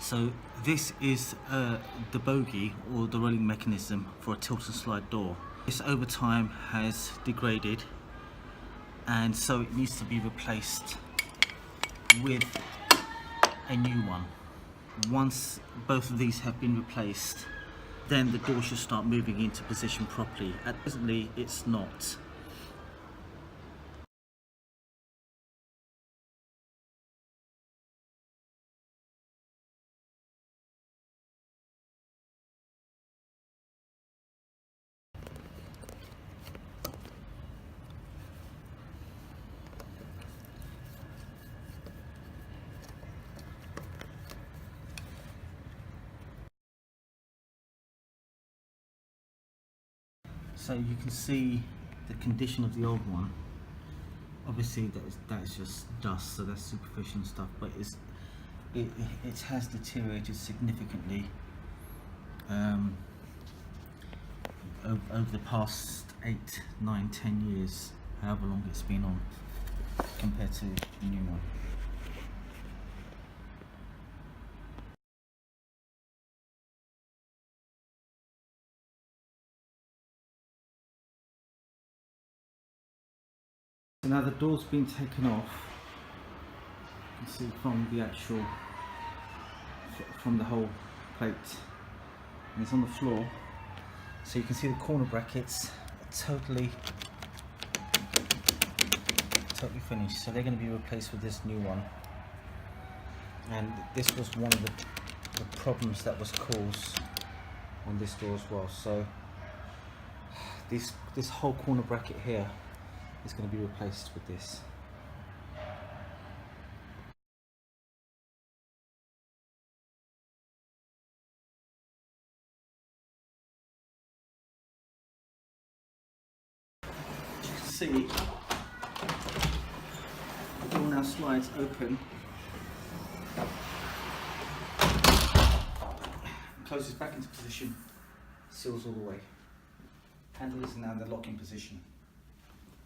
So this is the bogie or the rolling mechanism for a tilt and slide door. This over time has degraded, and so it needs to be replaced with a new one. Once both of these have been replaced, then the door should start moving into position properly. At presently it's not. So you can see the condition of the old one. Obviously that is just dust, so that's superficial stuff, but it has deteriorated significantly over the past 8, 9, 10 years, however long it's been on, compared to the new one. So now the door's been taken off. You can see from the actual, from the whole plate, and it's on the floor. So you can see the corner brackets are totally finished. So they're going to be replaced with this new one. And this was one of the problems that was caused on this door as well. So this whole corner bracket here is going to be replaced with this. As you can see, the door now slides open, closes back into position, seals all the way. Handle is now in the locking position.